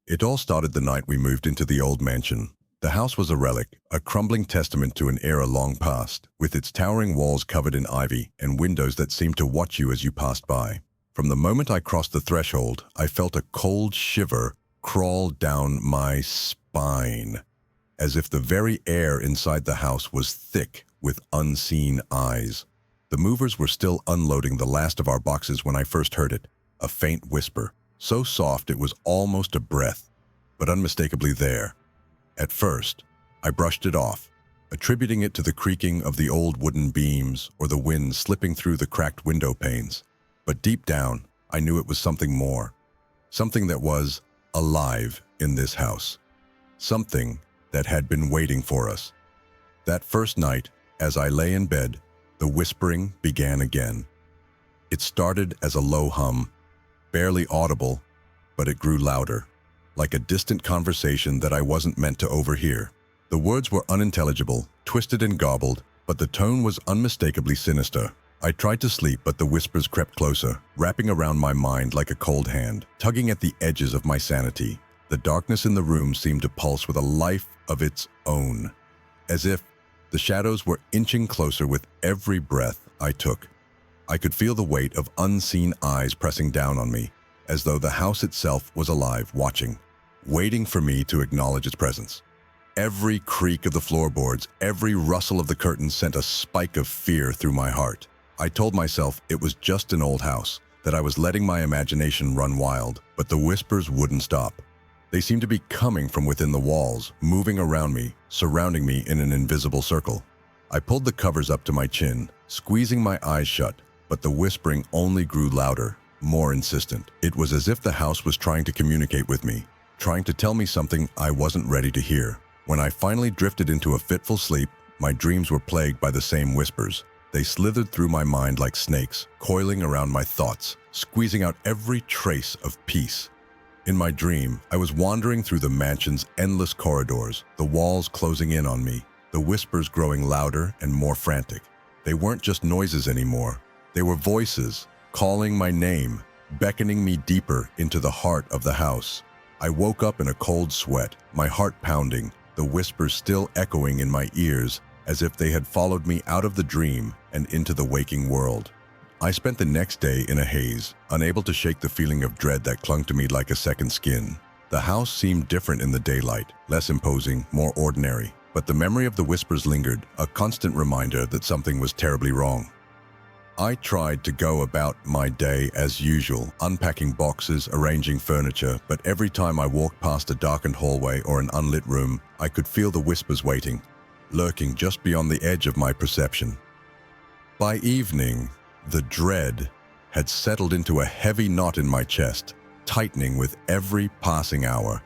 It all started the night we moved into the old mansion. The house was a relic, a crumbling testament to an era long past, with its towering walls covered in ivy and windows that seemed to watch you as you passed by. From the moment I crossed the threshold, I felt a cold shiver crawl down my spine, as if the very air inside the house was thick with unseen eyes. The movers were still unloading the last of our boxes when I first heard it, a faint whisper, so soft it was almost a breath, but unmistakably there. At first, I brushed it off, attributing it to the creaking of the old wooden beams or the wind slipping through the cracked window panes. But deep down, I knew it was something more, something that was alive in this house, something that had been waiting for us. That first night, as I lay in bed, the whispering began again. It started as a low hum, barely audible, but it grew louder, like a distant conversation that I wasn't meant to overhear. The words were unintelligible, twisted and garbled, but the tone was unmistakably sinister. I tried to sleep, but the whispers crept closer, wrapping around my mind like a cold hand, tugging at the edges of my sanity. The darkness in the room seemed to pulse with a life of its own, as if the shadows were inching closer with every breath I took. I could feel the weight of unseen eyes pressing down on me, as though the house itself was alive, watching, waiting for me to acknowledge its presence. Every creak of the floorboards, every rustle of the curtains sent a spike of fear through my heart. I told myself it was just an old house, that I was letting my imagination run wild, but the whispers wouldn't stop. They seemed to be coming from within the walls, moving around me, surrounding me in an invisible circle. I pulled the covers up to my chin, squeezing my eyes shut, but the whispering only grew louder, more insistent. It was as if the house was trying to communicate with me, trying to tell me something I wasn't ready to hear. When I finally drifted into a fitful sleep, my dreams were plagued by the same whispers. They slithered through my mind like snakes, coiling around my thoughts, squeezing out every trace of peace. In my dream, I was wandering through the mansion's endless corridors, the walls closing in on me, the whispers growing louder and more frantic. They weren't just noises anymore. They were voices, calling my name, beckoning me deeper into the heart of the house. I woke up in a cold sweat, my heart pounding, the whispers still echoing in my ears as if they had followed me out of the dream and into the waking world. I spent the next day in a haze, unable to shake the feeling of dread that clung to me like a second skin. The house seemed different in the daylight, less imposing, more ordinary, but the memory of the whispers lingered, a constant reminder that something was terribly wrong. I tried to go about my day as usual, unpacking boxes, arranging furniture, but every time I walked past a darkened hallway or an unlit room, I could feel the whispers waiting, lurking just beyond the edge of my perception. By evening, the dread had settled into a heavy knot in my chest, tightening with every passing hour.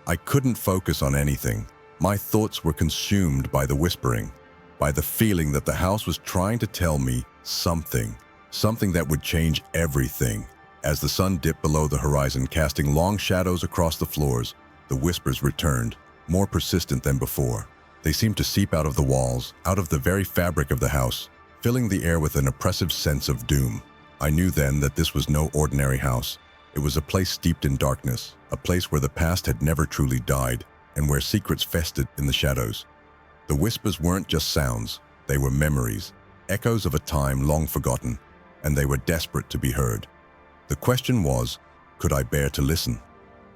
I couldn't focus on anything. My thoughts were consumed by the whispering, by the feeling that the house was trying to tell me something that would change everything. As the sun dipped below the horizon, casting long shadows across the floors, the whispers returned, more persistent than before. They seemed to seep out of the walls, out of the very fabric of the house, filling the air with an oppressive sense of doom. I knew then that this was no ordinary house. It was a place steeped in darkness, a place where the past had never truly died, and where secrets festered in the shadows. The whispers weren't just sounds, they were memories, echoes of a time long forgotten, and they were desperate to be heard. The question was, could I bear to listen?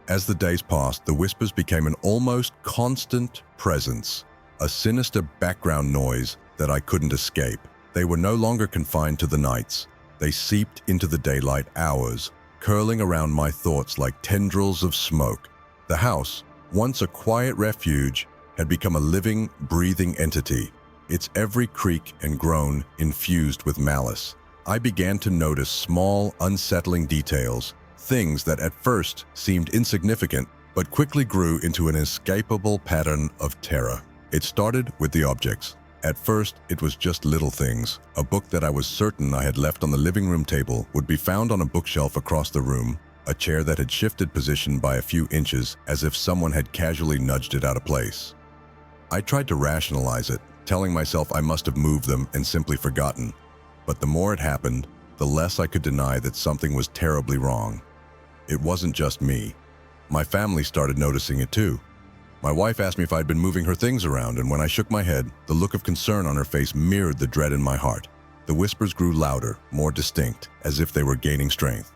As the days passed, the whispers became an almost constant presence, a sinister background noise that I couldn't escape. They were no longer confined to the nights. They seeped into the daylight hours, curling around my thoughts like tendrils of smoke. The house, once a quiet refuge, had become a living, breathing entity, its every creak and groan infused with malice. I began to notice small, unsettling details, things that at first seemed insignificant, but quickly grew into an inescapable pattern of terror. It started with the objects. At first, it was just little things. A book that I was certain I had left on the living room table would be found on a bookshelf across the room, a chair that had shifted position by a few inches as if someone had casually nudged it out of place. I tried to rationalize it, telling myself I must have moved them and simply forgotten. But the more it happened, the less I could deny that something was terribly wrong. It wasn't just me. My family started noticing it too. My wife asked me if I'd been moving her things around, and when I shook my head, the look of concern on her face mirrored the dread in my heart. The whispers grew louder, more distinct, as if they were gaining strength.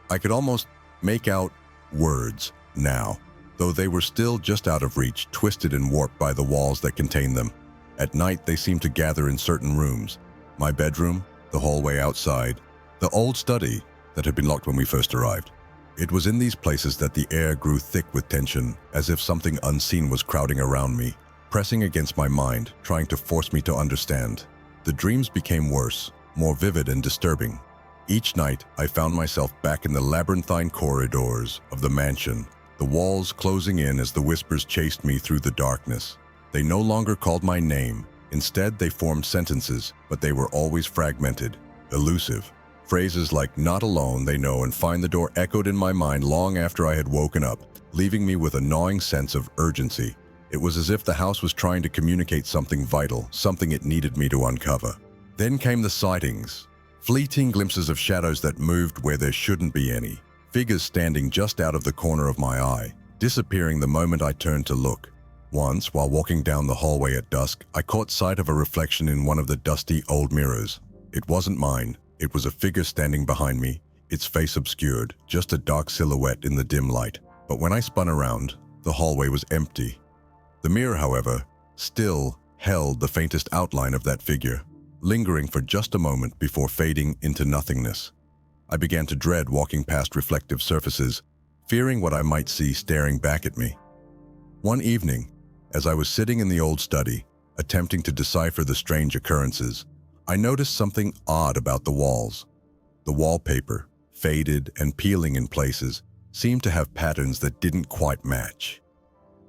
I could almost make out words now, though they were still just out of reach, twisted and warped by the walls that contained them. At night, they seemed to gather in certain rooms. My bedroom, the hallway outside, the old study that had been locked when we first arrived. It was in these places that the air grew thick with tension, as if something unseen was crowding around me, pressing against my mind, trying to force me to understand. The dreams became worse, more vivid and disturbing. Each night, I found myself back in the labyrinthine corridors of the mansion, the walls closing in as the whispers chased me through the darkness. They no longer called my name. Instead, they formed sentences, but they were always fragmented, elusive. Phrases like "not alone, they know" and "find the door" echoed in my mind long after I had woken up, leaving me with a gnawing sense of urgency. It was as if the house was trying to communicate something vital, something it needed me to uncover. Then came the sightings. Fleeting glimpses of shadows that moved where there shouldn't be any. Figures standing just out of the corner of my eye, disappearing the moment I turned to look. Once, while walking down the hallway at dusk, I caught sight of a reflection in one of the dusty old mirrors. It wasn't mine. It was a figure standing behind me, its face obscured, just a dark silhouette in the dim light. But when I spun around, the hallway was empty. The mirror, however, still held the faintest outline of that figure, lingering for just a moment before fading into nothingness. I began to dread walking past reflective surfaces, fearing what I might see staring back at me. One evening, as I was sitting in the old study, attempting to decipher the strange occurrences, I noticed something odd about the walls. The wallpaper, faded and peeling in places, seemed to have patterns that didn't quite match.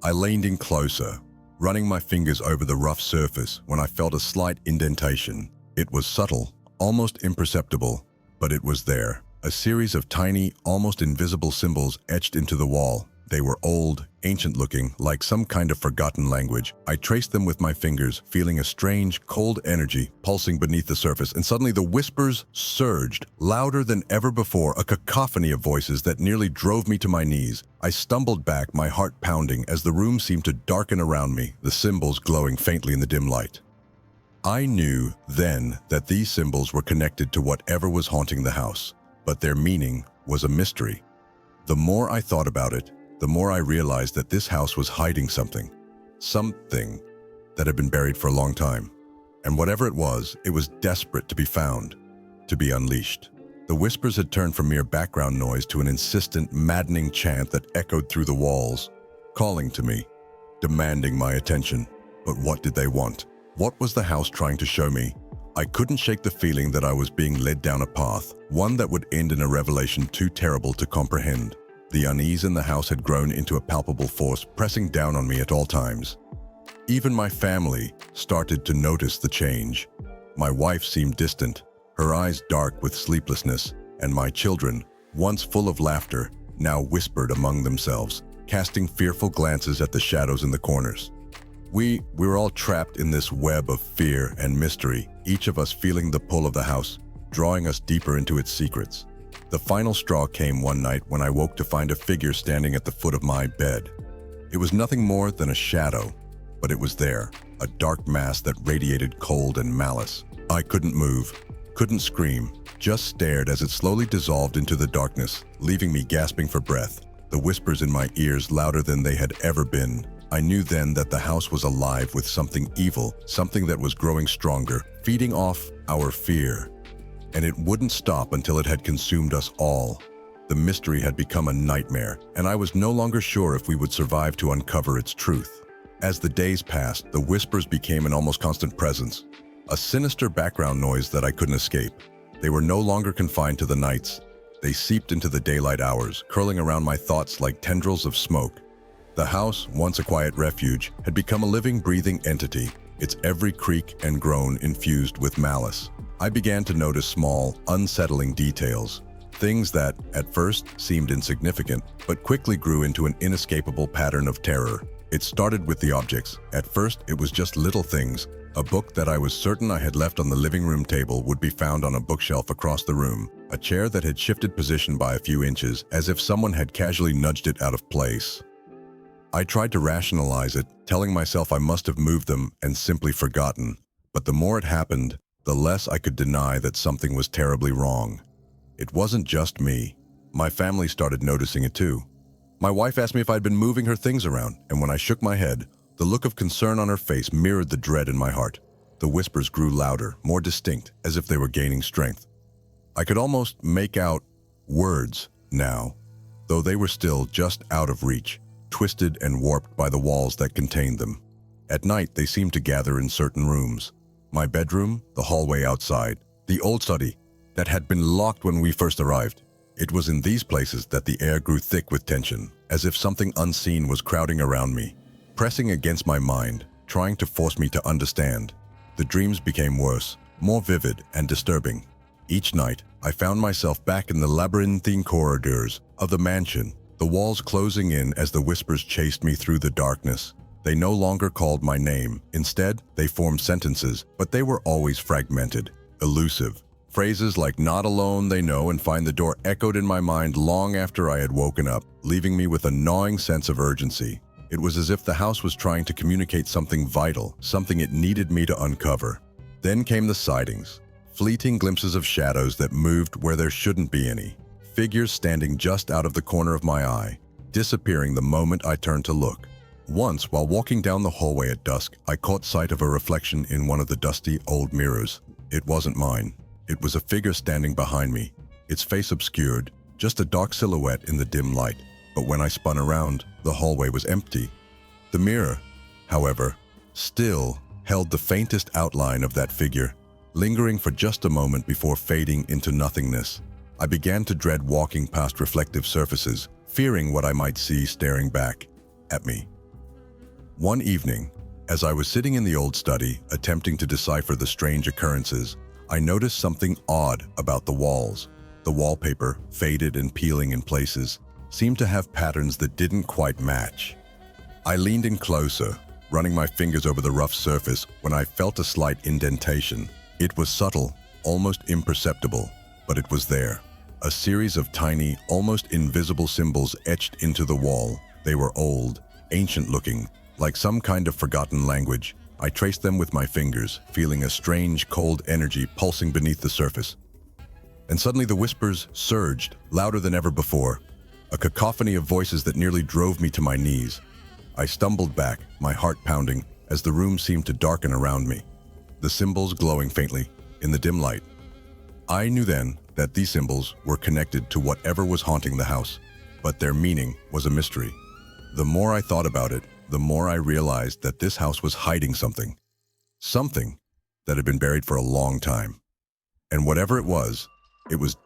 I leaned in closer, running my fingers over the rough surface when I felt a slight indentation. It was subtle, almost imperceptible, but it was there. A series of tiny, almost invisible symbols etched into the wall. They were old, ancient-looking, like some kind of forgotten language. I traced them with my fingers, feeling a strange, cold energy pulsing beneath the surface, and suddenly the whispers surged, louder than ever before, a cacophony of voices that nearly drove me to my knees. I stumbled back, my heart pounding, as the room seemed to darken around me, the symbols glowing faintly in the dim light. I knew then that these symbols were connected to whatever was haunting the house, but their meaning was a mystery. The more I thought about it, the more I realized that this house was hiding something that had been buried for a long time. And whatever it was desperate to be found, to be unleashed. The whispers had turned from mere background noise to an insistent, maddening chant that echoed through the walls, calling to me, demanding my attention. But what did they want? What was the house trying to show me? I couldn't shake the feeling that I was being led down a path, one that would end in a revelation too terrible to comprehend. The unease in the house had grown into a palpable force, pressing down on me at all times. Even my family started to notice the change. My wife seemed distant, her eyes dark with sleeplessness, and my children, once full of laughter, now whispered among themselves, casting fearful glances at the shadows in the corners. We were all trapped in this web of fear and mystery, each of us feeling the pull of the house, drawing us deeper into its secrets. The final straw came one night when I woke to find a figure standing at the foot of my bed. It was nothing more than a shadow, but it was there, a dark mass that radiated cold and malice. I couldn't move, couldn't scream, just stared as it slowly dissolved into the darkness, leaving me gasping for breath, the whispers in my ears louder than they had ever been. I knew then that the house was alive with something evil, something that was growing stronger, feeding off our fear. And it wouldn't stop until it had consumed us all. The mystery had become a nightmare, and I was no longer sure if we would survive to uncover its truth. As the days passed, the whispers became an almost constant presence, a sinister background noise that I couldn't escape. They were no longer confined to the nights. They seeped into the daylight hours, curling around my thoughts like tendrils of smoke. The house, once a quiet refuge, had become a living, breathing entity, its every creak and groan infused with malice. I began to notice small, unsettling details, things that, at first, seemed insignificant, but quickly grew into an inescapable pattern of terror. It started with the objects. At first, it was just little things, A book that I was certain I had left on the living room table would be found on a bookshelf across the room, a chair that had shifted position by a few inches, as if someone had casually nudged it out of place. I tried to rationalize it, telling myself I must have moved them and simply forgotten, but the more it happened, the less I could deny that something was terribly wrong. It wasn't just me. My family started noticing it too. My wife asked me if I'd been moving her things around, and when I shook my head, the look of concern on her face mirrored the dread in my heart. The whispers grew louder, more distinct, as if they were gaining strength. I could almost make out words now, though they were still just out of reach, twisted and warped by the walls that contained them. At night, they seemed to gather in certain rooms. My bedroom, the hallway outside, the old study that had been locked when we first arrived. It was in these places that the air grew thick with tension, as if something unseen was crowding around me, pressing against my mind, trying to force me to understand. The dreams became worse, more vivid and disturbing. Each night, I found myself back in the labyrinthine corridors of the mansion, the walls closing in as the whispers chased me through the darkness. They no longer called my name. Instead, they formed sentences, but they were always fragmented, elusive. Phrases like "not alone, they know" and "find the door" echoed in my mind long after I had woken up, leaving me with a gnawing sense of urgency. It was as if the house was trying to communicate something vital, something it needed me to uncover. Then came the sightings, fleeting glimpses of shadows that moved where there shouldn't be any, figures standing just out of the corner of my eye, disappearing the moment I turned to look. Once, while walking down the hallway at dusk, I caught sight of a reflection in one of the dusty old mirrors. It wasn't mine. It was a figure standing behind me, its face obscured, just a dark silhouette in the dim light. But when I spun around, the hallway was empty. The mirror, however, still held the faintest outline of that figure, lingering for just a moment before fading into nothingness. I began to dread walking past reflective surfaces, fearing what I might see staring back at me. One evening, as I was sitting in the old study, attempting to decipher the strange occurrences, I noticed something odd about the walls. The wallpaper, faded and peeling in places, seemed to have patterns that didn't quite match. I leaned in closer, running my fingers over the rough surface when I felt a slight indentation. It was subtle, almost imperceptible, but it was there. A series of tiny, almost invisible symbols etched into the wall. They were old, ancient-looking, like some kind of forgotten language. I traced them with my fingers, feeling a strange, cold energy pulsing beneath the surface. And suddenly the whispers surged, louder than ever before, a cacophony of voices that nearly drove me to my knees. I stumbled back, my heart pounding, as the room seemed to darken around me, the symbols glowing faintly in the dim light. I knew then that these symbols were connected to whatever was haunting the house, but their meaning was a mystery. The more I thought about it, the more I realized that this house was hiding something that had been buried for a long time. And whatever it was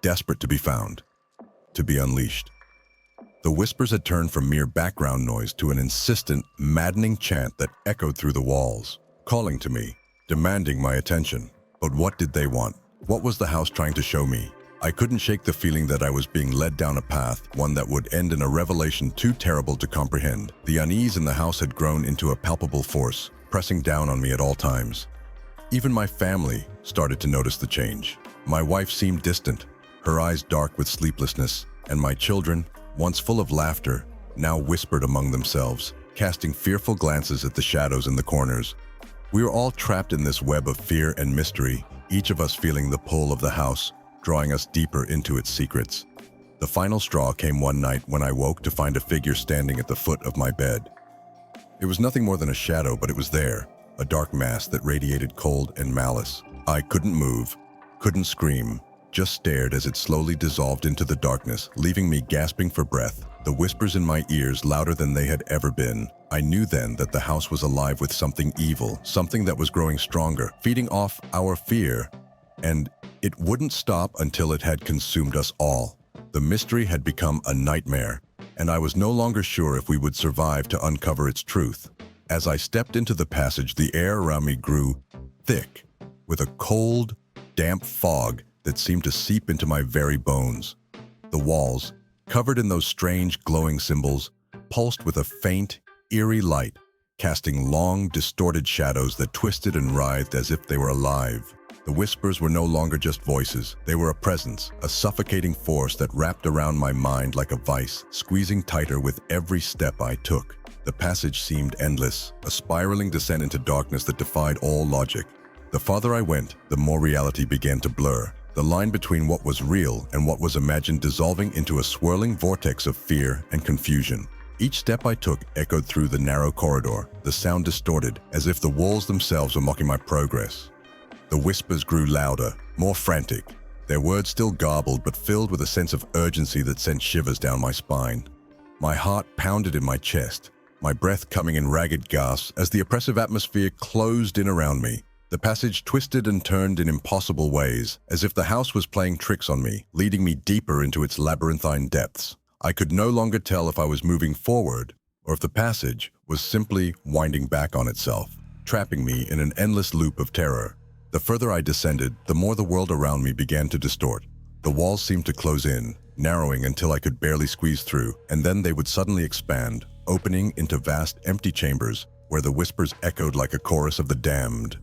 desperate to be found, to be unleashed. The whispers had turned from mere background noise to an insistent, maddening chant that echoed through the walls, calling to me, demanding my attention. But what did they want? What was the house trying to show me? I couldn't shake the feeling that I was being led down a path, one that would end in a revelation too terrible to comprehend. The unease in the house had grown into a palpable force, pressing down on me at all times. Even my family started to notice the change. My wife seemed distant, her eyes dark with sleeplessness, and my children, once full of laughter, now whispered among themselves, casting fearful glances at the shadows in the corners. We were all trapped in this web of fear and mystery, each of us feeling the pull of the house, drawing us deeper into its secrets. The final straw came one night when I woke to find a figure standing at the foot of my bed. It was nothing more than a shadow, but it was there, a dark mass that radiated cold and malice. I couldn't move, couldn't scream, just stared as it slowly dissolved into the darkness, leaving me gasping for breath, the whispers in my ears louder than they had ever been. I knew then that the house was alive with something evil, something that was growing stronger, feeding off our fear, and it wouldn't stop until it had consumed us all. The mystery had become a nightmare, and I was no longer sure if we would survive to uncover its truth. As I stepped into the passage, the air around me grew thick, with a cold, damp fog that seemed to seep into my very bones. The walls, covered in those strange glowing symbols, pulsed with a faint, eerie light, casting long, distorted shadows that twisted and writhed as if they were alive. The whispers were no longer just voices. They were a presence, a suffocating force that wrapped around my mind like a vice, squeezing tighter with every step I took. The passage seemed endless, a spiraling descent into darkness that defied all logic. The farther I went, the more reality began to blur, the line between what was real and what was imagined dissolving into a swirling vortex of fear and confusion. Each step I took echoed through the narrow corridor, the sound distorted, as if the walls themselves were mocking my progress. The whispers grew louder, more frantic, their words still garbled but filled with a sense of urgency that sent shivers down my spine. My heart pounded in my chest, my breath coming in ragged gasps as the oppressive atmosphere closed in around me. The passage twisted and turned in impossible ways, as if the house was playing tricks on me, leading me deeper into its labyrinthine depths. I could no longer tell if I was moving forward or if the passage was simply winding back on itself, trapping me in an endless loop of terror. The further I descended, the more the world around me began to distort. The walls seemed to close in, narrowing until I could barely squeeze through, and then they would suddenly expand, opening into vast, empty chambers where the whispers echoed like a chorus of the damned.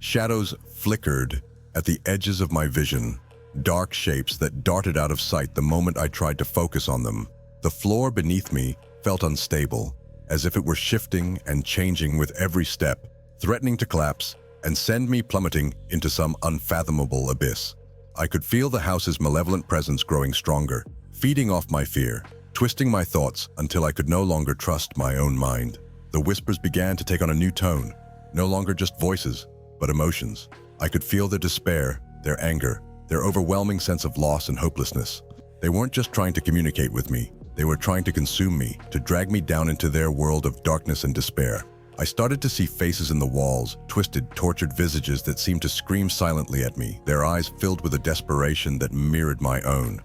Shadows flickered at the edges of my vision, dark shapes that darted out of sight the moment I tried to focus on them. The floor beneath me felt unstable, as if it were shifting and changing with every step, threatening to collapse and send me plummeting into some unfathomable abyss. I could feel the house's malevolent presence growing stronger, feeding off my fear, twisting my thoughts until I could no longer trust my own mind. The whispers began to take on a new tone, no longer just voices, but emotions. I could feel their despair, their anger, their overwhelming sense of loss and hopelessness. They weren't just trying to communicate with me, they were trying to consume me, to drag me down into their world of darkness and despair. I started to see faces in the walls, twisted, tortured visages that seemed to scream silently at me, their eyes filled with a desperation that mirrored my own.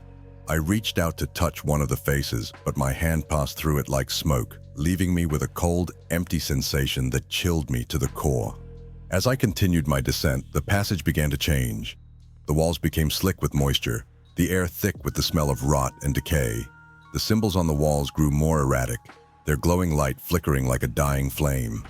I reached out to touch one of the faces, but my hand passed through it like smoke, leaving me with a cold, empty sensation that chilled me to the core. As I continued my descent, the passage began to change. The walls became slick with moisture, the air thick with the smell of rot and decay. The symbols on the walls grew more erratic, their glowing light flickering like a dying flame.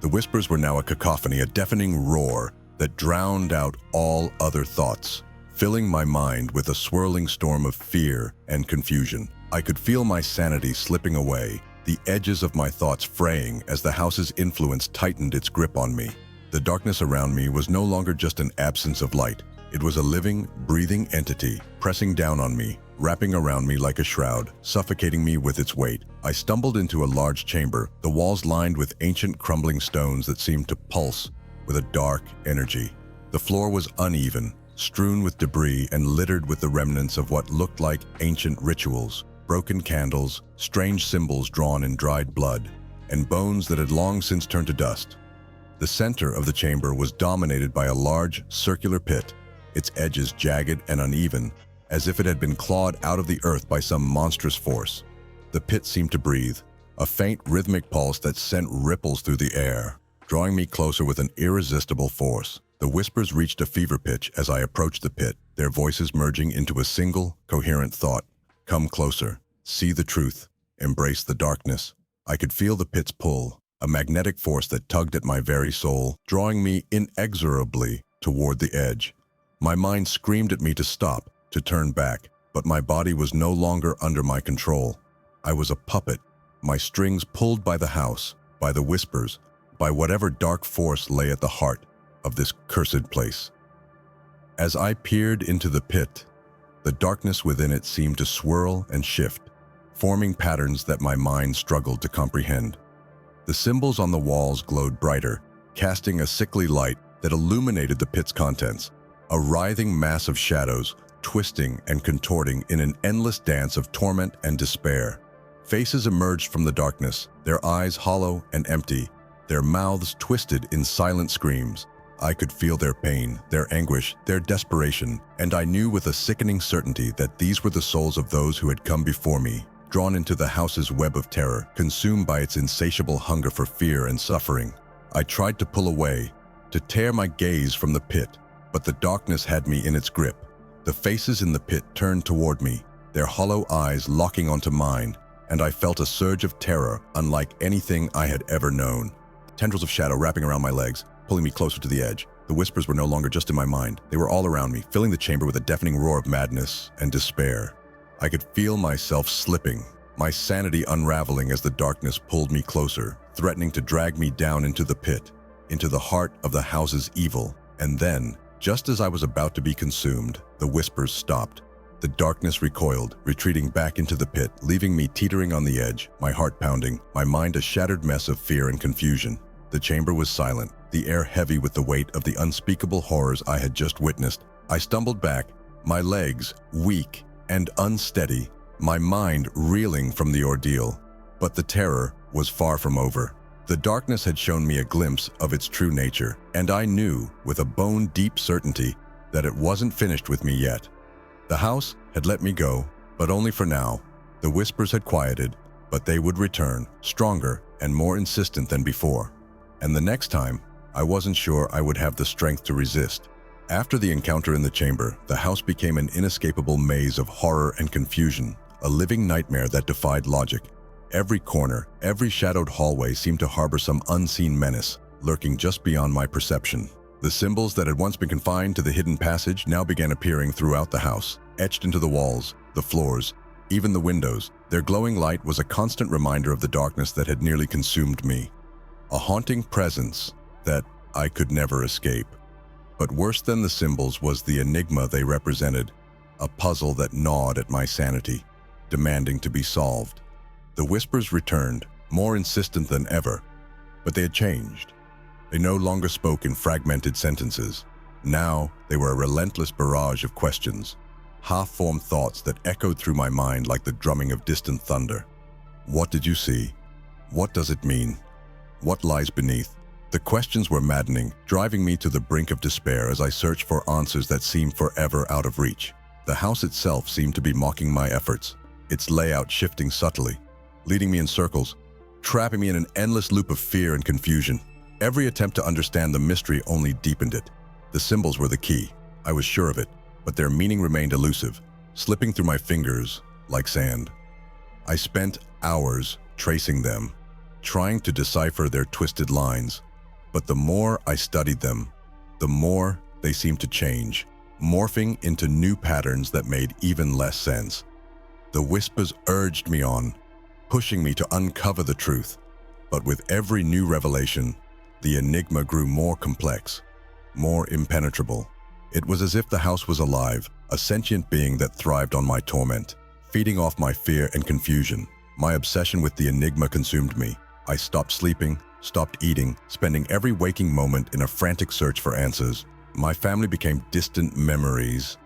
The whispers were now a cacophony, a deafening roar that drowned out all other thoughts, filling my mind with a swirling storm of fear and confusion. I could feel my sanity slipping away, the edges of my thoughts fraying as the house's influence tightened its grip on me. The darkness around me was no longer just an absence of light. It was a living, breathing entity, pressing down on me, wrapping around me like a shroud, suffocating me with its weight. I stumbled into a large chamber, the walls lined with ancient crumbling stones that seemed to pulse with a dark energy. The floor was uneven, strewn with debris and littered with the remnants of what looked like ancient rituals, broken candles, strange symbols drawn in dried blood, and bones that had long since turned to dust. The center of the chamber was dominated by a large, circular pit, its edges jagged and uneven, as if it had been clawed out of the earth by some monstrous force. The pit seemed to breathe, a faint rhythmic pulse that sent ripples through the air, drawing me closer with an irresistible force. The whispers reached a fever pitch as I approached the pit, their voices merging into a single, coherent thought. Come closer, see the truth, embrace the darkness. I could feel the pit's pull, a magnetic force that tugged at my very soul, drawing me inexorably toward the edge. My mind screamed at me to stop, to turn back, but my body was no longer under my control. I was a puppet, my strings pulled by the house, by the whispers, by whatever dark force lay at the heart of this cursed place. As I peered into the pit, the darkness within it seemed to swirl and shift, forming patterns that my mind struggled to comprehend. The symbols on the walls glowed brighter, casting a sickly light that illuminated the pit's contents, a writhing mass of shadows, twisting and contorting in an endless dance of torment and despair. Faces emerged from the darkness, their eyes hollow and empty, their mouths twisted in silent screams. I could feel their pain, their anguish, their desperation, and I knew with a sickening certainty that these were the souls of those who had come before me, drawn into the house's web of terror, consumed by its insatiable hunger for fear and suffering. I tried to pull away, to tear my gaze from the pit, but the darkness had me in its grip. The faces in the pit turned toward me, their hollow eyes locking onto mine, and I felt a surge of terror unlike anything I had ever known. Tendrils of shadow wrapping around my legs, pulling me closer to the edge. The whispers were no longer just in my mind. They were all around me, filling the chamber with a deafening roar of madness and despair. I could feel myself slipping, my sanity unraveling as the darkness pulled me closer, threatening to drag me down into the pit, into the heart of the house's evil. And then, just as I was about to be consumed, the whispers stopped. The darkness recoiled, retreating back into the pit, leaving me teetering on the edge, my heart pounding, my mind a shattered mess of fear and confusion. The chamber was silent, the air heavy with the weight of the unspeakable horrors I had just witnessed. I stumbled back, my legs weak and unsteady, my mind reeling from the ordeal. But the terror was far from over. The darkness had shown me a glimpse of its true nature, and I knew, with a bone-deep certainty, that it wasn't finished with me yet. The house had let me go, but only for now. The whispers had quieted, but they would return, stronger and more insistent than before. And the next time, I wasn't sure I would have the strength to resist. After the encounter in the chamber, the house became an inescapable maze of horror and confusion, a living nightmare that defied logic. Every corner, every shadowed hallway seemed to harbor some unseen menace, lurking just beyond my perception. The symbols that had once been confined to the hidden passage now began appearing throughout the house, etched into the walls, the floors, even the windows. Their glowing light was a constant reminder of the darkness that had nearly consumed me. A haunting presence that I could never escape. But worse than the symbols was the enigma they represented, a puzzle that gnawed at my sanity, demanding to be solved. The whispers returned, more insistent than ever, but they had changed. They no longer spoke in fragmented sentences. Now they were a relentless barrage of questions, half-formed thoughts that echoed through my mind like the drumming of distant thunder. What did you see? What does it mean? What lies beneath? The questions were maddening, driving me to the brink of despair as I searched for answers that seemed forever out of reach. The house itself seemed to be mocking my efforts, its layout shifting subtly, leading me in circles, trapping me in an endless loop of fear and confusion. Every attempt to understand the mystery only deepened it. The symbols were the key, I was sure of it, but their meaning remained elusive, slipping through my fingers like sand. I spent hours tracing them, trying to decipher their twisted lines. But the more I studied them, the more they seemed to change, morphing into new patterns that made even less sense. The whispers urged me on, pushing me to uncover the truth. But with every new revelation, the enigma grew more complex, more impenetrable. It was as if the house was alive, a sentient being that thrived on my torment, feeding off my fear and confusion. My obsession with the enigma consumed me. I stopped sleeping, stopped eating, spending every waking moment in a frantic search for answers. My family became distant memories,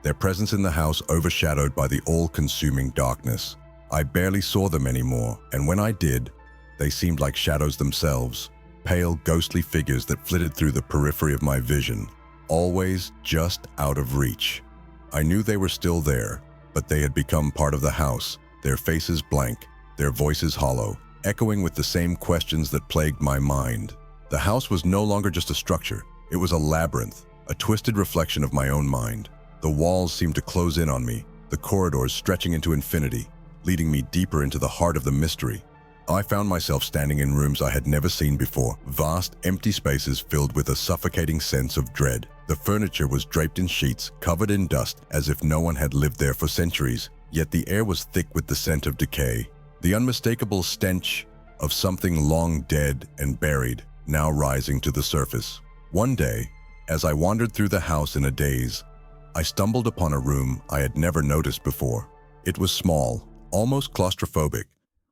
their presence in the house overshadowed by the all-consuming darkness. I barely saw them anymore, and when I did, they seemed like shadows themselves, pale, ghostly figures that flitted through the periphery of my vision, always just out of reach. I knew they were still there, but they had become part of the house, their faces blank, their voices hollow, echoing with the same questions that plagued my mind. The house was no longer just a structure, it was a labyrinth, a twisted reflection of my own mind. The walls seemed to close in on me, the corridors stretching into infinity, leading me deeper into the heart of the mystery. I found myself standing in rooms I had never seen before, vast, empty spaces filled with a suffocating sense of dread. The furniture was draped in sheets, covered in dust, as if no one had lived there for centuries, yet the air was thick with the scent of decay, the unmistakable stench of something long dead and buried, now rising to the surface. One day, as I wandered through the house in a daze, I stumbled upon a room I had never noticed before. It was small, almost claustrophobic,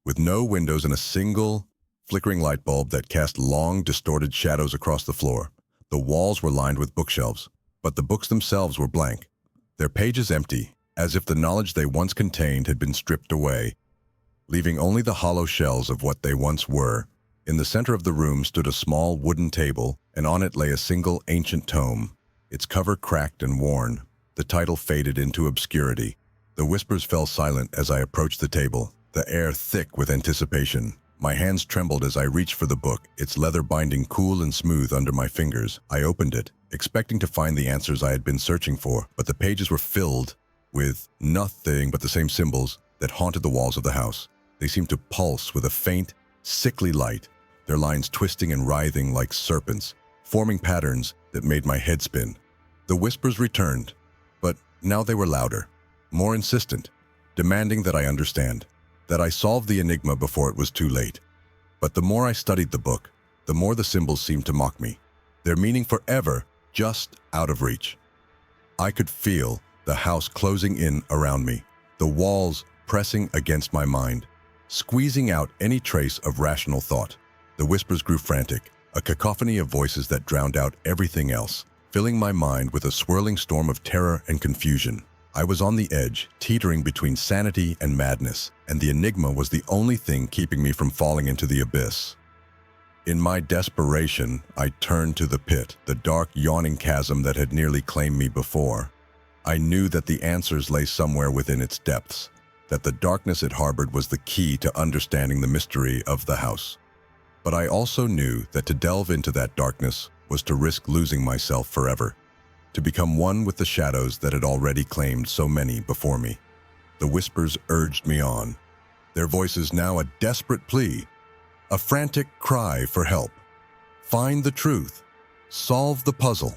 with no windows and a single, flickering light bulb that cast long, distorted shadows across the floor. The walls were lined with bookshelves, but the books themselves were blank, their pages empty, as if the knowledge they once contained had been stripped away, leaving only the hollow shells of what they once were. In the center of the room stood a small wooden table, and on it lay a single ancient tome, its cover cracked and worn, the title faded into obscurity. The whispers fell silent as I approached the table, the air thick with anticipation. My hands trembled as I reached for the book, its leather binding cool and smooth under my fingers. I opened it, expecting to find the answers I had been searching for, but the pages were filled with nothing but the same symbols that haunted the walls of the house. They seemed to pulse with a faint, sickly light, their lines twisting and writhing like serpents, forming patterns that made my head spin. The whispers returned, but now they were louder, more insistent, demanding that I understand, that I solve the enigma before it was too late. But the more I studied the book, the more the symbols seemed to mock me, their meaning forever just out of reach. I could feel the house closing in around me, the walls pressing against my mind, squeezing out any trace of rational thought. The whispers grew frantic, a cacophony of voices that drowned out everything else, filling my mind with a swirling storm of terror and confusion. I was on the edge, teetering between sanity and madness, and the enigma was the only thing keeping me from falling into the abyss. In my desperation, I turned to the pit, the dark, yawning chasm that had nearly claimed me before. I knew that the answers lay somewhere within its depths, that the darkness it harbored was the key to understanding the mystery of the house. But I also knew that to delve into that darkness was to risk losing myself forever, to become one with the shadows that had already claimed so many before me. The whispers urged me on, their voices now a desperate plea, a frantic cry for help. Find the truth. Solve the puzzle.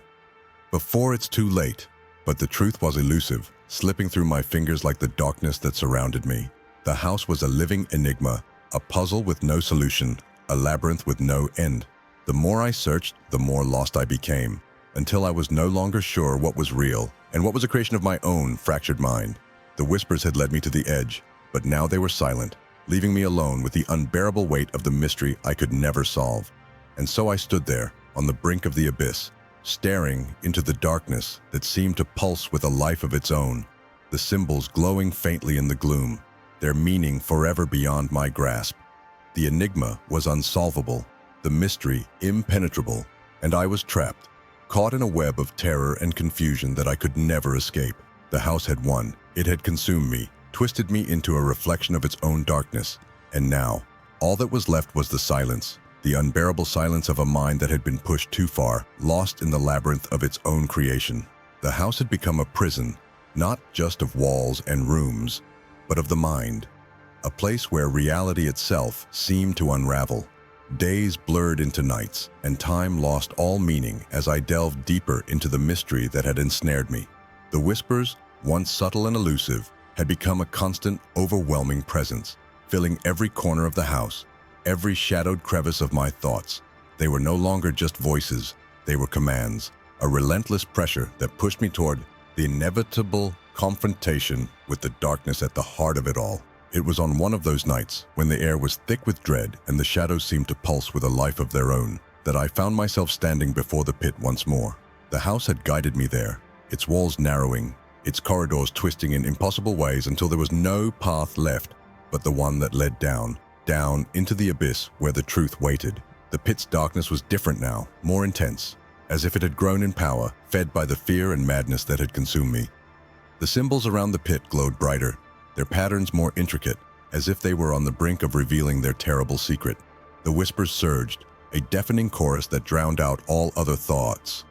Before it's too late. But the truth was elusive, slipping through my fingers like the darkness that surrounded me. The house was a living enigma, a puzzle with no solution, a labyrinth with no end. The more I searched, the more lost I became, until I was no longer sure what was real and what was a creation of my own fractured mind. The whispers had led me to the edge, but now they were silent, leaving me alone with the unbearable weight of the mystery I could never solve. And so I stood there, on the brink of the abyss, staring into the darkness that seemed to pulse with a life of its own, the symbols glowing faintly in the gloom, their meaning forever beyond my grasp. The enigma was unsolvable, the mystery impenetrable, and I was trapped, caught in a web of terror and confusion that I could never escape. The house had won. It had consumed me, twisted me into a reflection of its own darkness, and now, all that was left was the silence, the unbearable silence of a mind that had been pushed too far, lost in the labyrinth of its own creation. The house had become a prison, not just of walls and rooms, but of the mind, a place where reality itself seemed to unravel. Days blurred into nights, and time lost all meaning as I delved deeper into the mystery that had ensnared me. The whispers, once subtle and elusive, had become a constant, overwhelming presence, filling every corner of the house, every shadowed crevice of my thoughts. They were no longer just voices, they were commands, a relentless pressure that pushed me toward the inevitable confrontation with the darkness at the heart of it all. It was on one of those nights, when the air was thick with dread and the shadows seemed to pulse with a life of their own, that I found myself standing before the pit once more. The house had guided me there, its walls narrowing, its corridors twisting in impossible ways until there was no path left but the one that led down into the abyss where the truth waited. The pit's darkness was different now, more intense, as if it had grown in power, fed by the fear and madness that had consumed me. The symbols around the pit glowed brighter, their patterns more intricate, as if they were on the brink of revealing their terrible secret. The whispers surged, a deafening chorus that drowned out all other thoughts.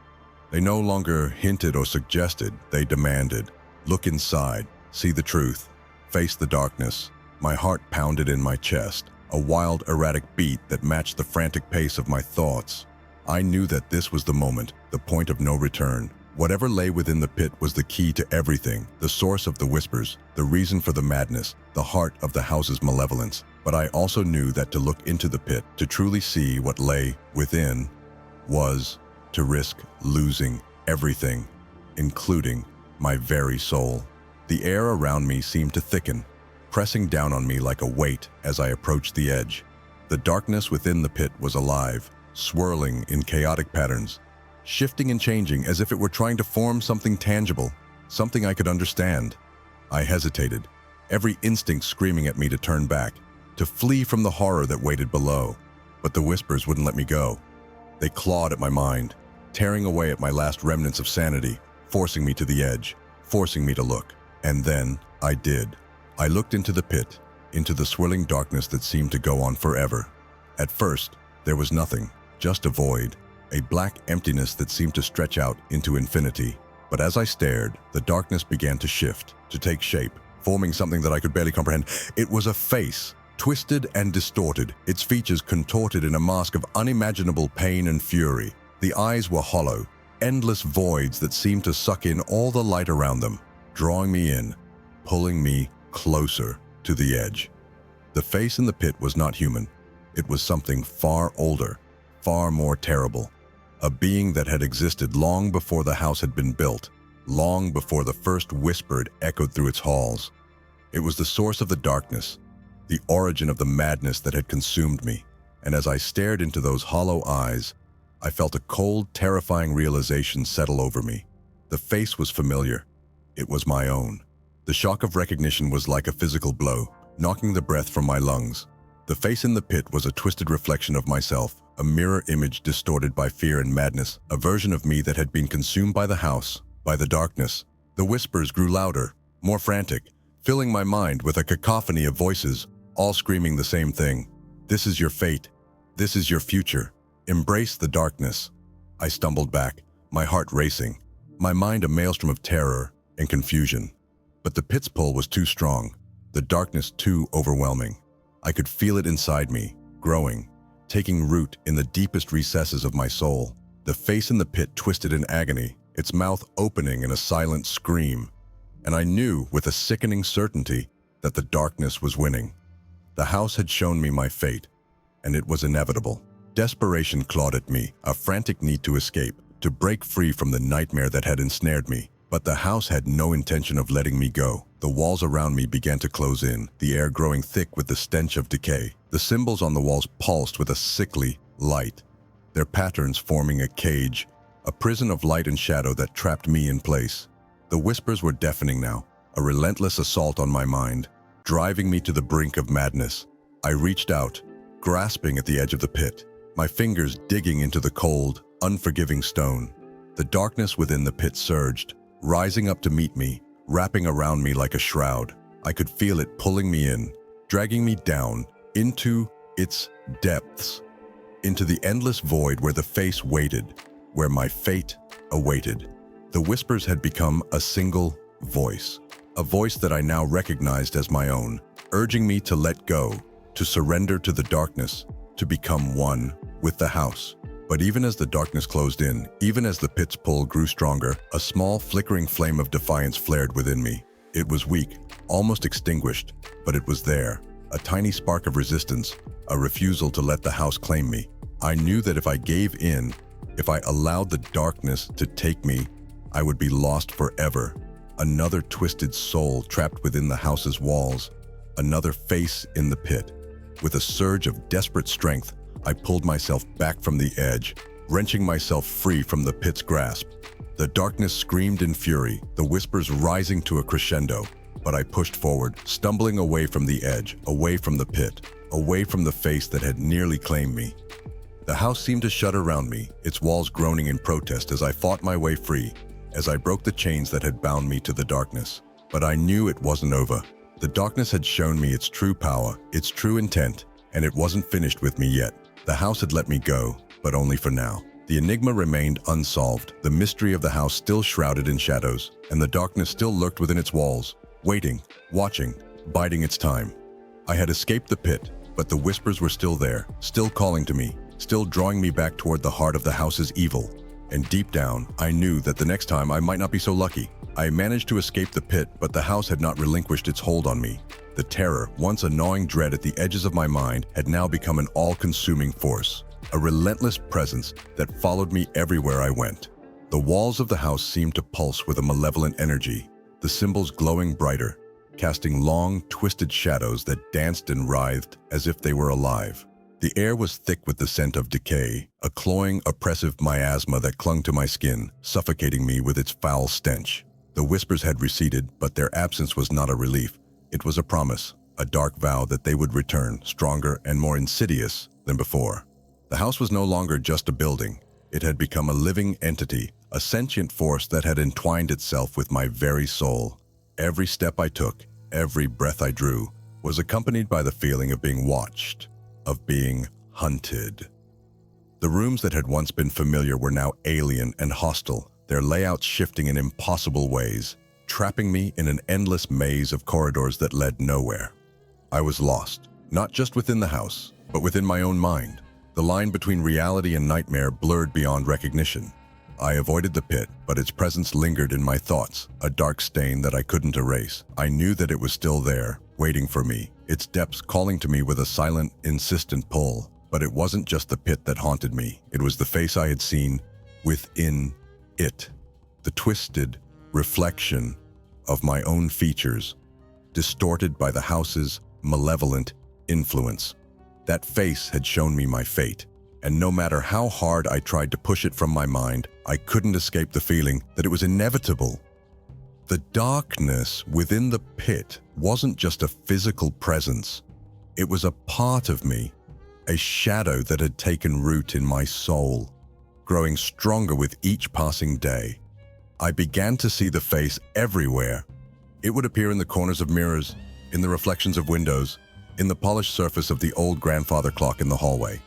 They no longer hinted or suggested, they demanded. Look inside, see the truth, face the darkness. My heart pounded in my chest, a wild, erratic beat that matched the frantic pace of my thoughts. I knew that this was the moment, the point of no return. Whatever lay within the pit was the key to everything, the source of the whispers, the reason for the madness, the heart of the house's malevolence. But I also knew that to look into the pit, to truly see what lay within, was to risk losing everything, including my very soul. The air around me seemed to thicken, pressing down on me like a weight as I approached the edge. The darkness within the pit was alive, swirling in chaotic patterns, shifting and changing as if it were trying to form something tangible, something I could understand. I hesitated, every instinct screaming at me to turn back, to flee from the horror that waited below. But the whispers wouldn't let me go. They clawed at my mind, tearing away at my last remnants of sanity, forcing me to the edge, forcing me to look. And then I did. I looked into the pit, into the swirling darkness that seemed to go on forever. At first, there was nothing, just a void, a black emptiness that seemed to stretch out into infinity. But as I stared, the darkness began to shift, to take shape, forming something that I could barely comprehend. It was a face, Twisted and distorted, its features contorted in a mask of unimaginable pain and fury. The eyes were hollow, endless voids that seemed to suck in all the light around them, drawing me in, pulling me closer to the edge. The face in the pit was not human. It was something far older, far more terrible. A being that had existed long before the house had been built, long before the first whisper echoed through its halls. It was the source of the darkness, the origin of the madness that had consumed me. And as I stared into those hollow eyes, I felt a cold, terrifying realization settle over me. The face was familiar. It was my own. The shock of recognition was like a physical blow, knocking the breath from my lungs. The face in the pit was a twisted reflection of myself, a mirror image distorted by fear and madness, a version of me that had been consumed by the house, by the darkness. The whispers grew louder, more frantic, filling my mind with a cacophony of voices, all screaming the same thing. This is your fate. This is your future. Embrace the darkness. I stumbled back, my heart racing, my mind a maelstrom of terror and confusion. But the pit's pull was too strong, the darkness too overwhelming. I could feel it inside me, growing, taking root in the deepest recesses of my soul. The face in the pit twisted in agony, its mouth opening in a silent scream. And I knew with a sickening certainty that the darkness was winning. The house had shown me my fate, and it was inevitable. Desperation clawed at me, a frantic need to escape, to break free from the nightmare that had ensnared me. But the house had no intention of letting me go. The walls around me began to close in, the air growing thick with the stench of decay. The symbols on the walls pulsed with a sickly light, their patterns forming a cage, a prison of light and shadow that trapped me in place. The whispers were deafening now, a relentless assault on my mind, driving me to the brink of madness. I reached out, grasping at the edge of the pit, my fingers digging into the cold, unforgiving stone. The darkness within the pit surged, rising up to meet me, wrapping around me like a shroud. I could feel it pulling me in, dragging me down into its depths, into the endless void where the face waited, where my fate awaited. The whispers had become a single voice, a voice that I now recognized as my own, urging me to let go, to surrender to the darkness, to become one with the house. But even as the darkness closed in, even as the pit's pull grew stronger, a small flickering flame of defiance flared within me. It was weak, almost extinguished, but it was there, a tiny spark of resistance, a refusal to let the house claim me. I knew that if I gave in, if I allowed the darkness to take me, I would be lost forever. Another twisted soul trapped within the house's walls, another face in the pit. With a surge of desperate strength, I pulled myself back from the edge, wrenching myself free from the pit's grasp. The darkness screamed in fury, the whispers rising to a crescendo, but I pushed forward, stumbling away from the edge, away from the pit, away from the face that had nearly claimed me. The house seemed to shut around me, its walls groaning in protest as I fought my way free, as I broke the chains that had bound me to the darkness. But I knew it wasn't over. The darkness had shown me its true power, its true intent, and it wasn't finished with me yet. The house had let me go, but only for now. The enigma remained unsolved, the mystery of the house still shrouded in shadows, and the darkness still lurked within its walls, waiting, watching, biding its time. I had escaped the pit, but the whispers were still there, still calling to me, still drawing me back toward the heart of the house's evil. And deep down, I knew that the next time I might not be so lucky. I managed to escape the pit, but the house had not relinquished its hold on me. The terror, once a gnawing dread at the edges of my mind, had now become an all-consuming force, a relentless presence that followed me everywhere I went. The walls of the house seemed to pulse with a malevolent energy, the symbols glowing brighter, casting long, twisted shadows that danced and writhed as if they were alive. The air was thick with the scent of decay, a cloying, oppressive miasma that clung to my skin, suffocating me with its foul stench. The whispers had receded, but their absence was not a relief. It was a promise, a dark vow that they would return, stronger and more insidious than before. The house was no longer just a building. It had become a living entity, a sentient force that had entwined itself with my very soul. Every step I took, every breath I drew, was accompanied by the feeling of being watched, of being hunted. The rooms that had once been familiar were now alien and hostile, their layouts shifting in impossible ways, trapping me in an endless maze of corridors that led nowhere. I was lost, Not just within the house, but within my own mind. The line between reality and nightmare blurred beyond recognition. I avoided the pit, but its presence lingered in my thoughts, a dark stain that I couldn't erase. I knew that it was still there, waiting for me, its depths calling to me with a silent, insistent pull. But it wasn't just the pit that haunted me. It was the face I had seen within it. The twisted reflection of my own features, distorted by the house's malevolent influence. That face had shown me my fate, and no matter how hard I tried to push it from my mind, I couldn't escape the feeling that it was inevitable. The darkness within the pit wasn't just a physical presence. It was a part of me, a shadow that had taken root in my soul, growing stronger with each passing day. I began to see the face everywhere. It would appear in the corners of mirrors, in the reflections of windows, in the polished surface of the old grandfather clock in the hallway.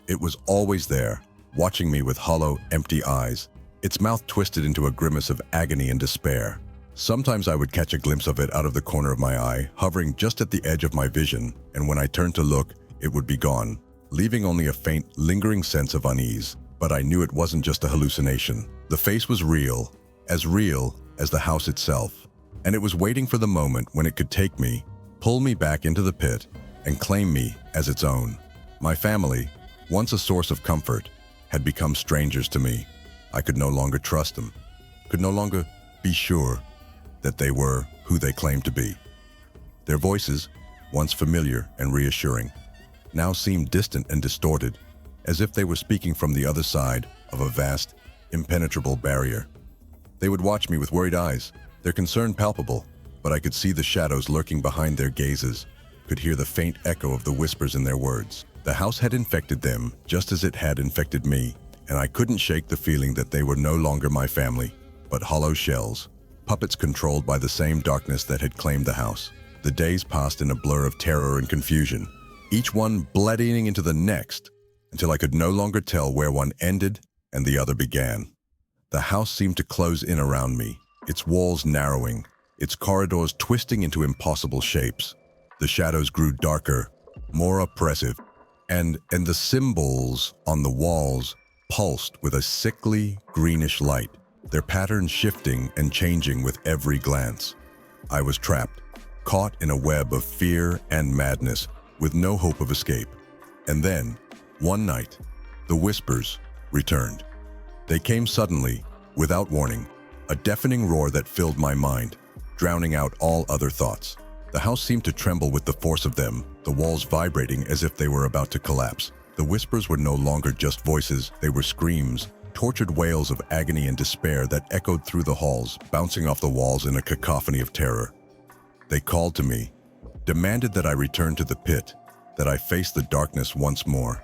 It was always there, watching me with hollow, empty eyes, its mouth twisted into a grimace of agony and despair. Sometimes I would catch a glimpse of it out of the corner of my eye, hovering just at the edge of my vision, and when I turned to look, it would be gone, leaving only a faint, lingering sense of unease. But I knew it wasn't just a hallucination. The face was real as the house itself, and it was waiting for the moment when it could take me, pull me back into the pit, and claim me as its own. My family, once a source of comfort, had become strangers to me. I could no longer trust them, could no longer be sure that they were who they claimed to be. Their voices, once familiar and reassuring, now seemed distant and distorted, as if they were speaking from the other side of a vast, impenetrable barrier. They would watch me with worried eyes, their concern palpable, but I could see the shadows lurking behind their gazes, could hear the faint echo of the whispers in their words. The house had infected them just as it had infected me, and I couldn't shake the feeling that they were no longer my family, but hollow shells, puppets controlled by the same darkness that had claimed the house. The days passed in a blur of terror and confusion, each one bleeding into the next, until I could no longer tell where one ended and the other began. The house seemed to close in around me, its walls narrowing, its corridors twisting into impossible shapes. The shadows grew darker, more oppressive, and the symbols on the walls pulsed with a sickly, greenish light, their patterns shifting and changing with every glance. I was trapped, caught in a web of fear and madness, with no hope of escape. And then, one night, the whispers returned. They came suddenly, without warning, a deafening roar that filled my mind, drowning out all other thoughts. The house seemed to tremble with the force of them, the walls vibrating as if they were about to collapse. The whispers were no longer just voices, they were screams, tortured wails of agony and despair that echoed through the halls, bouncing off the walls in a cacophony of terror. They called to me, demanded that I return to the pit, that I face the darkness once more.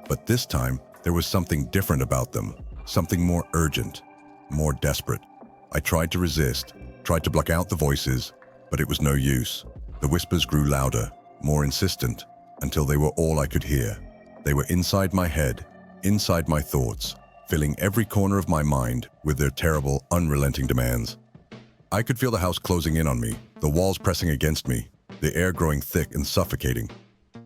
But this time, there was something different about them, something more urgent, more desperate. I tried to resist, tried to block out the voices, but it was no use. The whispers grew louder, more insistent, until they were all I could hear. They were inside my head, inside my thoughts, filling every corner of my mind with their terrible, unrelenting demands. I could feel the house closing in on me, the walls pressing against me, the air growing thick and suffocating.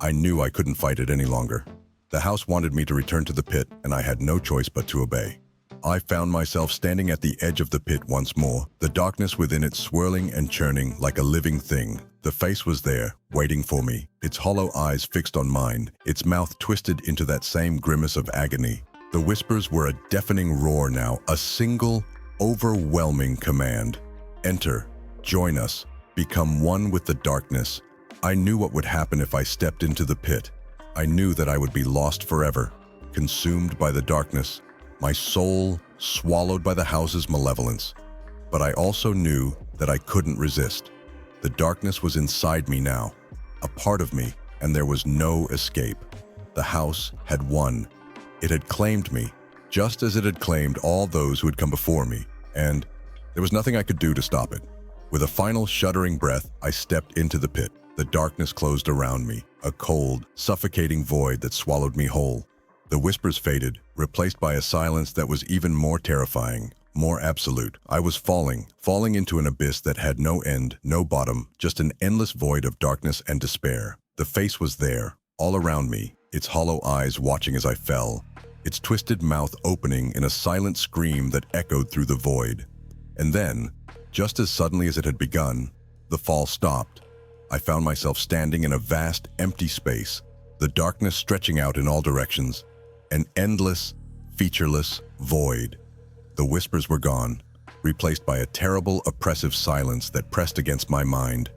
I knew I couldn't fight it any longer. The house wanted me to return to the pit, and I had no choice but to obey. I found myself standing at the edge of the pit once more, the darkness within it swirling and churning like a living thing. The face was there, waiting for me, its hollow eyes fixed on mine, its mouth twisted into that same grimace of agony. The whispers were a deafening roar now, a single, overwhelming command. Enter, join us, become one with the darkness. I knew what would happen if I stepped into the pit. I knew that I would be lost forever, consumed by the darkness, my soul swallowed by the house's malevolence. But I also knew that I couldn't resist. The darkness was inside me now, a part of me, and there was no escape. The house had won. It had claimed me, just as it had claimed all those who had come before me, and there was nothing I could do to stop it. With a final shuddering breath, I stepped into the pit. The darkness closed around me, a cold, suffocating void that swallowed me whole. The whispers faded, replaced by a silence that was even more terrifying, more absolute. I was falling into an abyss that had no end, no bottom, just an endless void of darkness and despair. The face was there, all around me, its hollow eyes watching as I fell, its twisted mouth opening in a silent scream that echoed through the void. And then, just as suddenly as it had begun, the fall stopped. I found myself standing in a vast, empty space, the darkness stretching out in all directions, an endless, featureless void. The whispers were gone, replaced by a terrible, oppressive silence that pressed against my mind,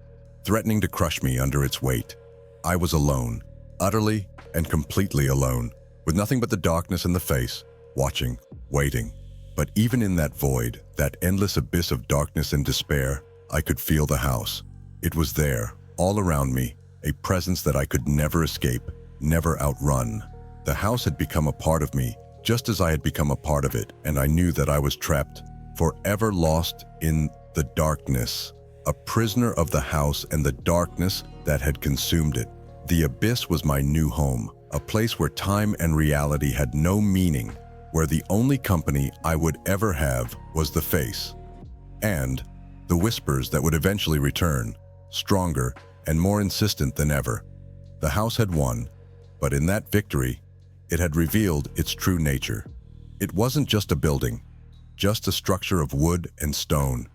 threatening to crush me under its weight. I was alone, utterly and completely alone, with nothing but the darkness and the face, watching, waiting. But even in that void, that endless abyss of darkness and despair, I could feel the house. It was there, all around me, a presence that I could never escape, never outrun. The house had become a part of me, just as I had become a part of it, and I knew that I was trapped, forever lost in the darkness, a prisoner of the house and the darkness that had consumed it. The abyss was my new home, a place where time and reality had no meaning, where the only company I would ever have was the face, and the whispers that would eventually return, stronger and more insistent than ever. The house had won, but in that victory, it had revealed its true nature. It wasn't just a building, just a structure of wood and stone.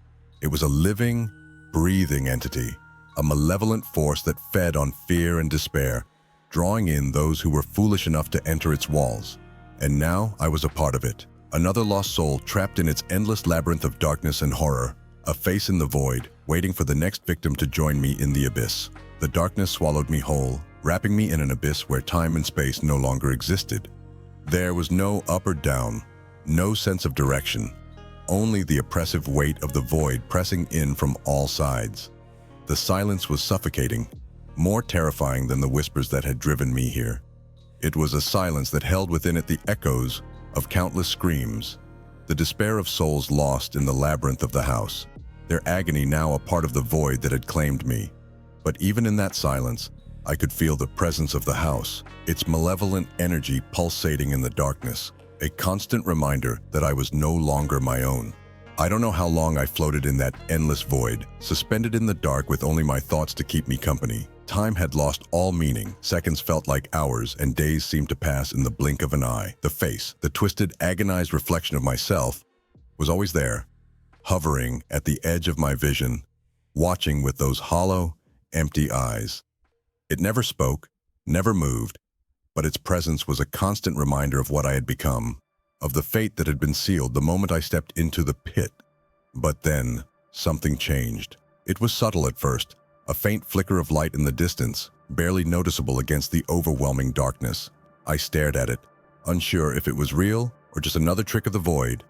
It was a living, breathing entity, a malevolent force that fed on fear and despair, drawing in those who were foolish enough to enter its walls. And now I was a part of it, another lost soul trapped in its endless labyrinth of darkness and horror, a face in the void, waiting for the next victim to join me in the abyss. The darkness swallowed me whole, wrapping me in an abyss where time and space no longer existed. There was no up or down, no sense of direction, only the oppressive weight of the void pressing in from all sides. The silence was suffocating, more terrifying than the whispers that had driven me here. It was a silence that held within it the echoes of countless screams, the despair of souls lost in the labyrinth of the house, their agony now a part of the void that had claimed me. But even in that silence, I could feel the presence of the house, its malevolent energy pulsating in the darkness, a constant reminder that I was no longer my own. I don't know how long I floated in that endless void, suspended in the dark with only my thoughts to keep me company. Time had lost all meaning, seconds felt like hours, and days seemed to pass in the blink of an eye. The face, the twisted, agonized reflection of myself, was always there, hovering at the edge of my vision, watching with those hollow, empty eyes. It never spoke, never moved, but its presence was a constant reminder of what I had become, of the fate that had been sealed the moment I stepped into the pit. But then, something changed. It was subtle at first, a faint flicker of light in the distance, barely noticeable against the overwhelming darkness. I stared at it, unsure if it was real or just another trick of the void,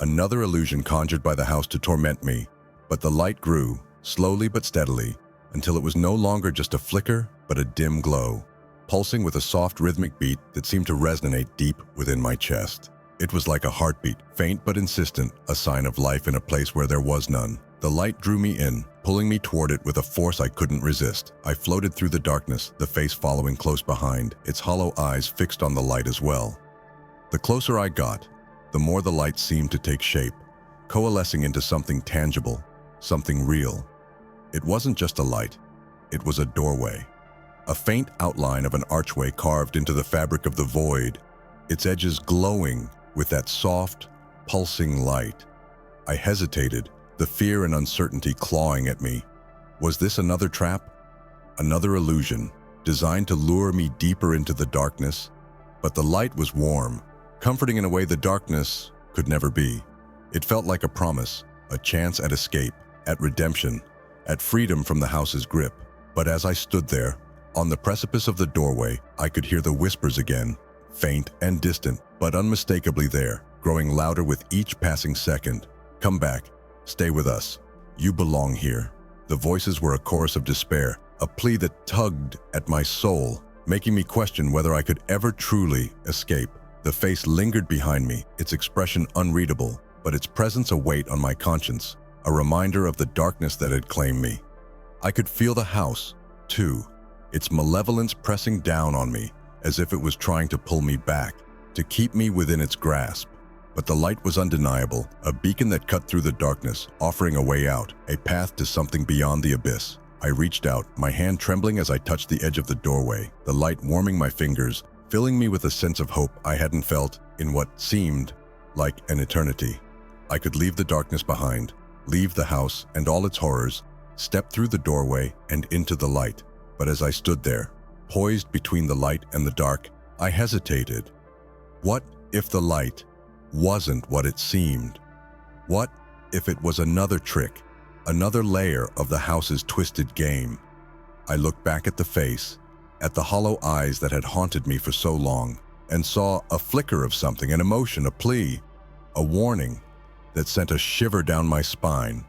another illusion conjured by the house to torment me. But the light grew, slowly but steadily, until it was no longer just a flicker, but a dim glow, pulsing with a soft rhythmic beat that seemed to resonate deep within my chest. It was like a heartbeat, faint but insistent, a sign of life in a place where there was none. The light drew me in, pulling me toward it with a force I couldn't resist. I floated through the darkness, the face following close behind, its hollow eyes fixed on the light as well. The closer I got, the more the light seemed to take shape, coalescing into something tangible, something real. It wasn't just a light, it was a doorway. A faint outline of an archway carved into the fabric of the void, its edges glowing with that soft, pulsing light. I hesitated, the fear and uncertainty clawing at me. Was this another trap? Another illusion, designed to lure me deeper into the darkness? But the light was warm, comforting in a way the darkness could never be. It felt like a promise, a chance at escape, at redemption, at freedom from the house's grip. But as I stood there, on the precipice of the doorway, I could hear the whispers again, faint and distant, but unmistakably there, growing louder with each passing second. Come back, stay with us. You belong here. The voices were a chorus of despair, a plea that tugged at my soul, making me question whether I could ever truly escape. The face lingered behind me, its expression unreadable, but its presence a weight on my conscience, a reminder of the darkness that had claimed me. I could feel the house, too, its malevolence pressing down on me, as if it was trying to pull me back, to keep me within its grasp. But the light was undeniable, a beacon that cut through the darkness, offering a way out, a path to something beyond the abyss. I reached out, my hand trembling as I touched the edge of the doorway, the light warming my fingers, filling me with a sense of hope I hadn't felt in what seemed like an eternity. I could leave the darkness behind, leave the house and all its horrors, step through the doorway and into the light. But as I stood there, poised between the light and the dark, I hesitated. What if the light wasn't what it seemed? What if it was another trick, another layer of the house's twisted game? I looked back at the face, at the hollow eyes that had haunted me for so long, and saw a flicker of something, an emotion, a plea, a warning that sent a shiver down my spine.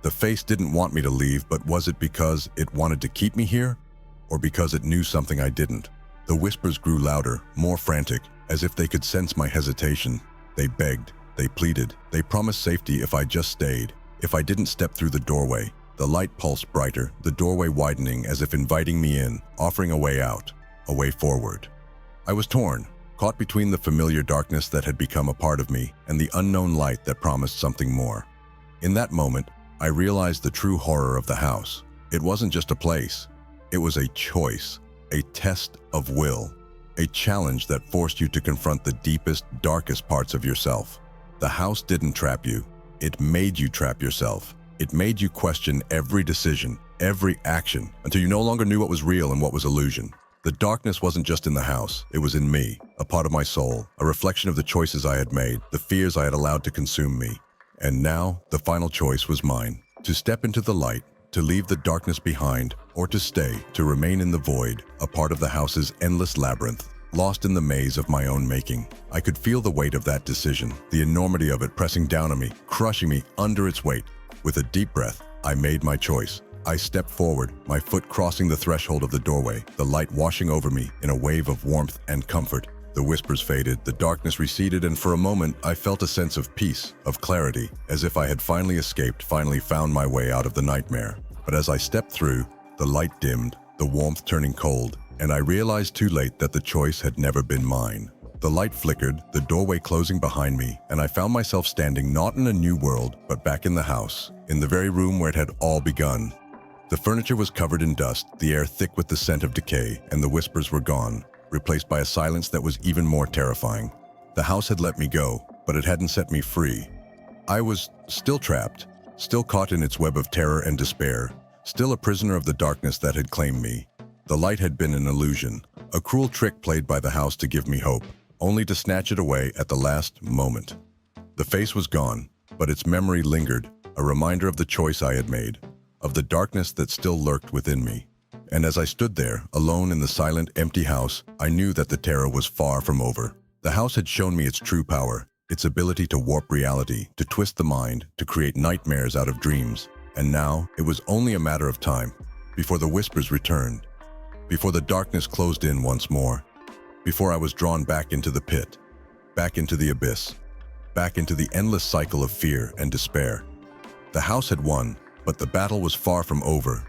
The face didn't want me to leave, but was it because it wanted to keep me here, or because it knew something I didn't? The whispers grew louder, more frantic, as if they could sense my hesitation. They begged, they pleaded, they promised safety if I just stayed, if I didn't step through the doorway. The light pulsed brighter, the doorway widening as if inviting me in, offering a way out, a way forward. I was torn, caught between the familiar darkness that had become a part of me and the unknown light that promised something more. In that moment, I realized the true horror of the house. It wasn't just a place. It was a choice, a test of will, a challenge that forced you to confront the deepest, darkest parts of yourself. The house didn't trap you. It made you trap yourself. It made you question every decision, every action, until you no longer knew what was real and what was illusion. The darkness wasn't just in the house, it was in me, a part of my soul, a reflection of the choices I had made, the fears I had allowed to consume me. And now, the final choice was mine, to step into the light, to leave the darkness behind, or to stay, to remain in the void, a part of the house's endless labyrinth, lost in the maze of my own making. I could feel the weight of that decision, the enormity of it pressing down on me, crushing me under its weight. With a deep breath, I made my choice. I stepped forward, my foot crossing the threshold of the doorway, the light washing over me in a wave of warmth and comfort. The whispers faded, the darkness receded, and for a moment, I felt a sense of peace, of clarity, as if I had finally escaped, finally found my way out of the nightmare. But as I stepped through, the light dimmed, the warmth turning cold, and I realized too late that the choice had never been mine. The light flickered, the doorway closing behind me, and I found myself standing not in a new world, but back in the house, in the very room where it had all begun. The furniture was covered in dust, the air thick with the scent of decay, and the whispers were gone, replaced by a silence that was even more terrifying. The house had let me go, but it hadn't set me free. I was still trapped, still caught in its web of terror and despair, still a prisoner of the darkness that had claimed me. The light had been an illusion, a cruel trick played by the house to give me hope, only to snatch it away at the last moment. The face was gone, but its memory lingered, a reminder of the choice I had made, of the darkness that still lurked within me. And as I stood there, alone in the silent, empty house, I knew that the terror was far from over. The house had shown me its true power, its ability to warp reality, to twist the mind, to create nightmares out of dreams. And now, it was only a matter of time, before the whispers returned, before the darkness closed in once more, before I was drawn back into the pit, back into the abyss, back into the endless cycle of fear and despair. The house had won, but the battle was far from over.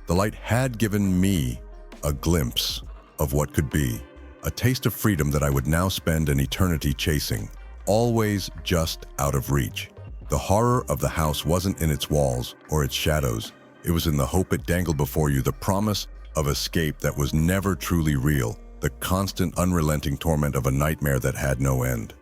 The light had given me a glimpse of what could be, a taste of freedom that I would now spend an eternity chasing, always just out of reach. The horror of the house wasn't in its walls or its shadows. It was in the hope it dangled before you, the promise of escape that was never truly real, the constant, unrelenting torment of a nightmare that had no end.